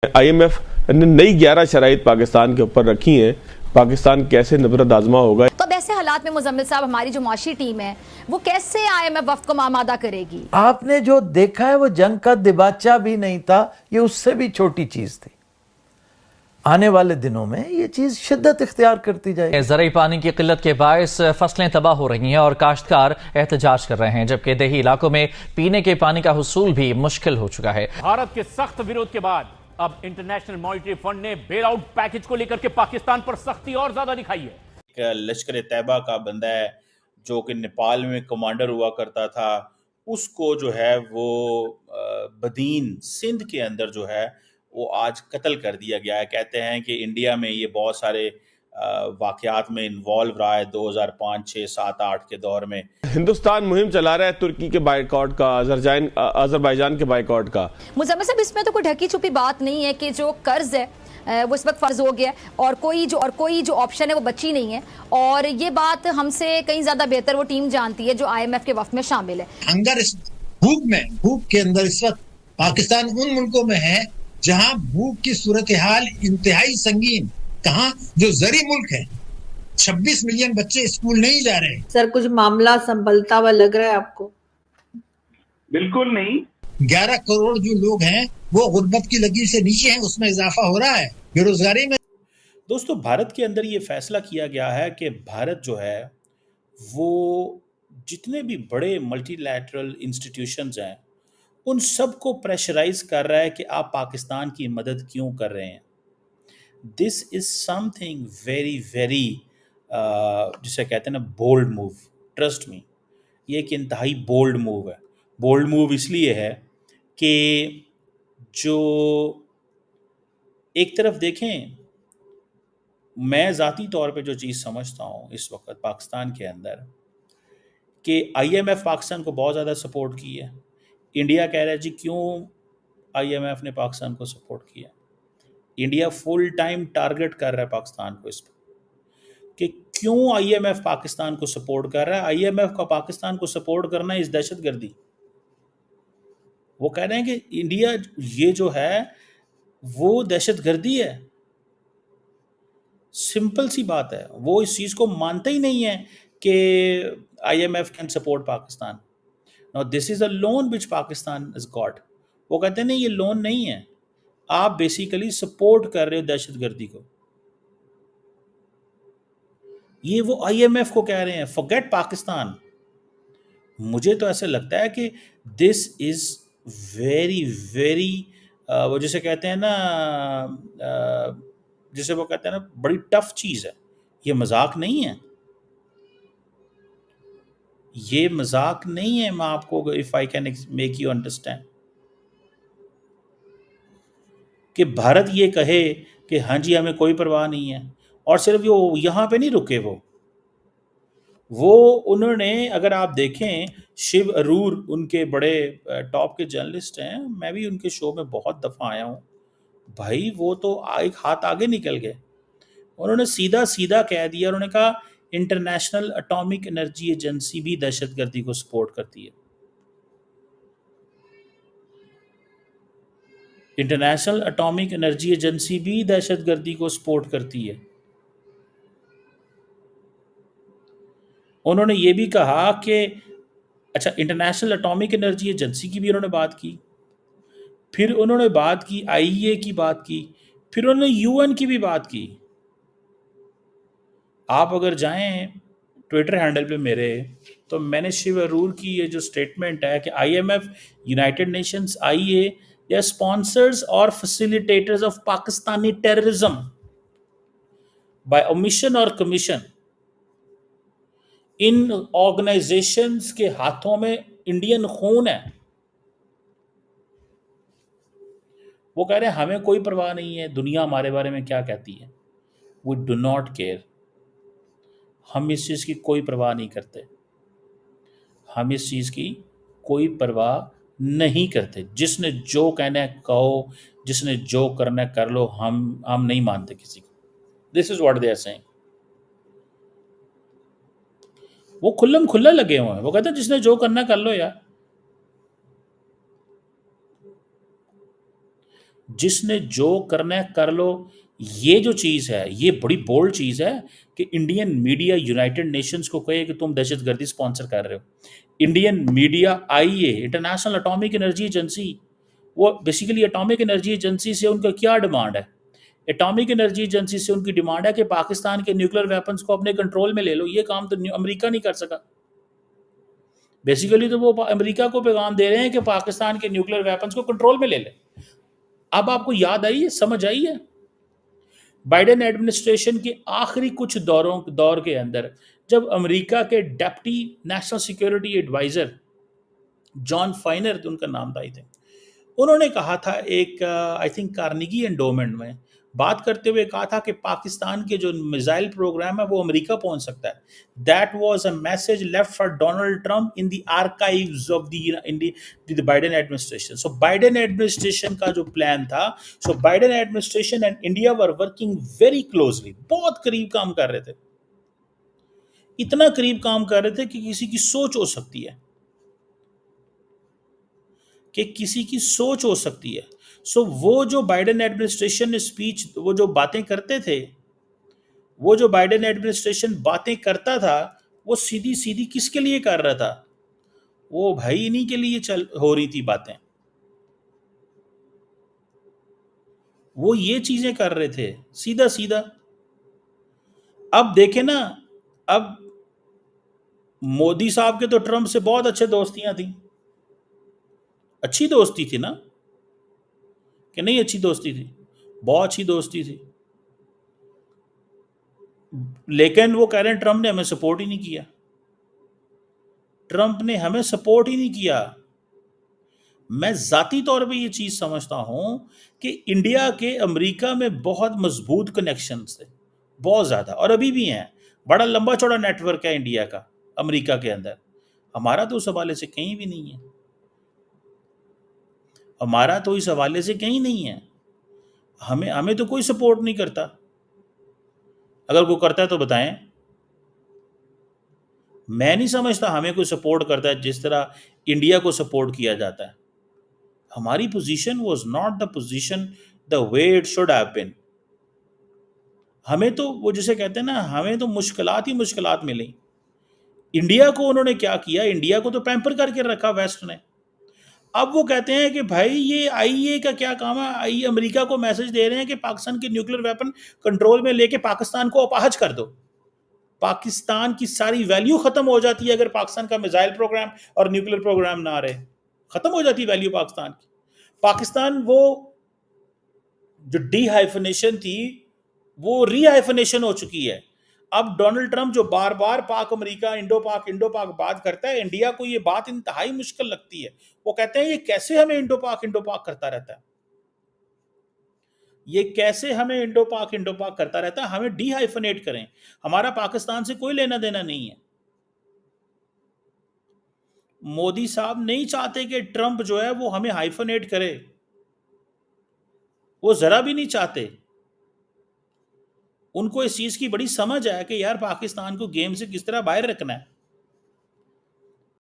IMF ने नई 11 शराइत पाकिस्तान के ऊपर रखी हैं। पाकिस्तान कैसे नबरद आजमा होगा। तो अब ऐसे हालात में मुजम्मिल साहब, हमारी जो माशी टीम है वो कैसे आईएमएफ वफ्द को आमादा करेगी? आपने जो देखा है वो जंग का दिबाचा भी नहीं था, ये उससे भी छोटी चीज थी। आने वाले दिनों में ये चीज शिद्दत इख्तियार करती जाएगी। ज़रूरी पानी की किल्लत के बायस फसलें तबाह हो रही हैं और काश्तकार एहतजाज कर रहे हैं, जबकि देही इलाकों में पीने के पानी का हुसूल भी मुश्किल हो चुका है। भारत के सख्त विरोध के बाद अब इंटरनेशनल मॉनिटरी फंड ने बेल आउट पैकेज को लेकर के पाकिस्तान पर सख्ती और ज्यादा दिखाई है। लश्कर तैयबा का बंदा है जो कि नेपाल में कमांडर हुआ करता था, उसको जो है वो बदीन सिंध के अंदर जो है वो आज कत्ल कर दिया गया है। कहते हैं कि इंडिया में ये बहुत सारे वाकयात में इन्वॉल्व रहा है 2005, 6, 7, 8 के दौर में। हिंदुस्तान मुहिम चला रहा है तुर्की के बाइकआउट का, अजरबैजान के बाइकआउट का। मुजम्मिल साहब, इसमें तो कोई ढकी छुपी बात नहीं है कि जो कर्ज है वो इस वक्त फर्ज हो गया और कोई जो ऑप्शन है वो बची नहीं है। और ये बात हमसे कहीं ज्यादा बेहतर वो टीम जानती है जो आईएमएफ के वफ्द में शामिल है। हंगर भूख के अंदर इस वक्त पाकिस्तान उन मुल्कों में है जहां भूख की सूरत हाल इंतहाई संगीन। कहां? जो जरी मुल्क है। 26 मिलियन बच्चे स्कूल नहीं जा रहे। सर, कुछ मामला संभलता हुआ लग रहा है आपको? बिल्कुल नहीं। 11 करोड़ जो लोग हैं वो गुर्बत की लकीर से नीचे हैं, उसमें इजाफा हो रहा है बेरोजगारी में। दोस्तों, भारत के अंदर ये फैसला किया गया है कि भारत जो है वो जितने भी बड़े मल्टीलैटरल इंस्टीट्यूशंस हैं उन सबको प्रेशराइज कर रहा है कि आप पाकिस्तान की मदद क्यों कर रहे हैं। This is something very very जिसे कहते हैं ना बोल्ड मूव। ट्रस्ट मी, ये एक इंतहाई बोल्ड मूव है। बोल्ड मूव इसलिए है कि जो एक तरफ देखें, मैं ज़ाती तौर पे जो चीज़ समझता हूँ इस वक्त पाकिस्तान के अंदर कि आईएमएफ पाकिस्तान को बहुत ज़्यादा सपोर्ट की है। इंडिया कह रहा है जी क्यों आईएमएफ ने पाकिस्तान को सपोर्ट किया। इंडिया फुल टाइम टारगेट कर रहा है पाकिस्तान को इस पर कि क्यों आईएमएफ पाकिस्तान को सपोर्ट कर रहा है। आईएमएफ का पाकिस्तान को सपोर्ट करना इस दहशतगर्दी। वो कह रहे हैं कि इंडिया ये जो है वो दहशतगर्दी है। सिंपल सी बात है, वो इस चीज़ को मानते ही नहीं है कि IMF can support Pakistan. Now this is a loan which Pakistan is got. वो कहते हैं नहीं, ये लोन नहीं है, आप बेसिकली सपोर्ट कर रहे हो दहशतगर्दी को। ये वो आईएमएफ को कह रहे हैं फॉरगेट पाकिस्तान। मुझे तो ऐसे लगता है कि दिस इज वेरी वेरी वो जिसे कहते हैं ना जिसे वो कहते हैं ना बड़ी टफ चीज़ है। ये मजाक नहीं है, ये मजाक नहीं है। मैं आपको if I can make you understand कि भारत ये कहे कि हाँ जी हमें कोई परवाह नहीं है, और सिर्फ वो यहाँ पे नहीं रुके। वो उन्होंने, अगर आप देखें, शिव अरूर उनके बड़े टॉप के जर्नलिस्ट हैं, मैं भी उनके शो में बहुत दफ़ा आया हूँ भाई। वो तो एक हाथ आगे निकल गए। उन्होंने सीधा सीधा कह दिया, उन्होंने कहा इंटरनेशनल एटॉमिक एनर्जी एजेंसी भी दहशतगर्दी को सपोर्ट करती है। इंटरनेशनल एटॉमिक एनर्जी एजेंसी भी दहशतगर्दी को सपोर्ट करती है। उन्होंने ये भी कहा कि अच्छा, इंटरनेशनल एटॉमिक एनर्जी एजेंसी की भी उन्होंने बात की, फिर उन्होंने बात की आईईए की बात की, फिर उन्होंने यूएन की भी बात की। आप अगर जाएं ट्विटर हैंडल पे मेरे, तो मैंने शिव अरूर की ये जो स्टेटमेंट है कि IMF, United Nations, IEA, they are sponsors or facilitators of Pakistani terrorism by omission or commission। In organisations के हाथों में इंडियन खून है। वो कह रहे हैं हमें कोई परवाह नहीं है दुनिया हमारे बारे में क्या कहती है। We do not care. हम इस चीज़ की कोई परवाह नहीं करते। हम इस चीज़ की कोई परवाह नहीं करते। जिसने जो कहना है कहो, जिसने जो करना है कर लो, हम नहीं मानते किसी को। This is what they are saying. वो खुल्लम खुल्ला लगे हुए हैं। वो कहते हैं जिसने जो करना है कर लो यार। जिसने जो करना है कर लो। ये जो चीज़ है ये बड़ी बोल्ड चीज़ है कि इंडियन मीडिया यूनाइटेड नेशंस को कहे कि तुम दहशतगर्दी स्पॉन्सर कर रहे हो। इंडियन मीडिया आईए, इंटरनेशनल एटॉमिक एनर्जी एजेंसी, वो बेसिकली एटॉमिक एनर्जी एजेंसी से उनका क्या डिमांड है? एटॉमिक एनर्जी एजेंसी से उनकी डिमांड है कि पाकिस्तान के न्यूक्लियर वेपन्स को अपने कंट्रोल में ले लो। ये काम तो अमेरिका नहीं कर सका। बेसिकली तो वो अमेरिका को पैगाम दे रहे हैं कि पाकिस्तान के न्यूक्लियर वेपन्स को कंट्रोल में ले ले। अब आपको याद आई है, समझ आई है? बाइडेन एडमिनिस्ट्रेशन के आखिरी कुछ दौर के अंदर जब अमेरिका के deputy national security adviser John Finer, उनका नाम था, आई थिंक, उन्होंने कहा था एक आई थिंक कार्नेगी एंडोमेंट में बात करते हुए कहा था कि पाकिस्तान के जो मिसाइल प्रोग्राम है वो अमेरिका पहुंच सकता है। That was a message left for Donald Trump in the archives of the Biden administration. So Biden administration का जो प्लान था, so Biden administration and India were working very closely, बहुत करीब काम कर रहे थे। इतना करीब काम कर रहे थे कि किसी की सोच हो सकती है, कि किसी की सोच हो सकती है। सो वो जो बाइडेन एडमिनिस्ट्रेशन ने स्पीच, वो जो बातें करते थे, वो जो बाइडेन एडमिनिस्ट्रेशन बातें करता था, वो सीधी सीधी किसके लिए कर रहा था? वो भाई इन्हीं के लिए हो रही थी बातें। वो ये चीजें कर रहे थे सीधा सीधा। अब देखे ना, अब मोदी साहब के तो ट्रम्प से बहुत अच्छे दोस्तियां थी, अच्छी दोस्ती थी ना, कि नहीं अच्छी दोस्ती थी? बहुत अच्छी दोस्ती थी। लेकिन वो कह रहे हैं ट्रम्प ने हमें सपोर्ट ही नहीं किया, ट्रम्प ने हमें सपोर्ट ही नहीं किया। मैं जाती तौर पे ये चीज समझता हूं कि इंडिया के अमेरिका में बहुत मजबूत कनेक्शंस थे, बहुत ज्यादा, और अभी भी हैं। बड़ा लंबा चौड़ा नेटवर्क है इंडिया का अमेरिका के अंदर। हमारा तो उस हवाले से कहीं भी नहीं है, हमारा तो इस हवाले से कहीं नहीं है। हमें तो कोई सपोर्ट नहीं करता। अगर कोई करता है तो बताएं। मैं नहीं समझता हमें कोई सपोर्ट करता है जिस तरह इंडिया को सपोर्ट किया जाता है। हमारी position was not the position the way it should have been. हमें तो वो जिसे कहते हैं ना, हमें तो मुश्किलात ही मुश्किलात मिली। इंडिया को उन्होंने क्या किया? इंडिया को तो पैम्पर करके रखा वेस्ट ने। अब वो कहते हैं कि भाई ये आईए का क्या काम है? आई अमेरिका को मैसेज दे रहे हैं कि पाकिस्तान के न्यूक्लियर वेपन कंट्रोल में लेके पाकिस्तान को अपाहज कर दो। पाकिस्तान की सारी वैल्यू खत्म हो जाती है अगर पाकिस्तान का मिसाइल प्रोग्राम और न्यूक्लियर प्रोग्राम ना रहे। खत्म हो जाती है वैल्यू पाकिस्तान की। पाकिस्तान वो जो डीहाइफनेशन थी वो रीहाइफनेशन हो चुकी है। अब डोनाल्ड ट्रंप जो बार बार पाक अमेरिका इंडो पाक बात करता है, इंडिया को ये बात इंतहाई मुश्किल लगती है। वो कहते हैं ये कैसे हमें इंडो पाक करता रहता है, ये कैसे हमें इंडो पाक करता रहता है? हमें डीहाइफनेट करें, हमारा पाकिस्तान से कोई लेना देना नहीं है। मोदी साहब नहीं चाहते कि ट्रंप जो है वो हमें हाइफनेट करे, वो जरा भी नहीं चाहते। उनको इस चीज की बड़ी समझ है कि यार पाकिस्तान को गेम से किस तरह बाहर रखना है।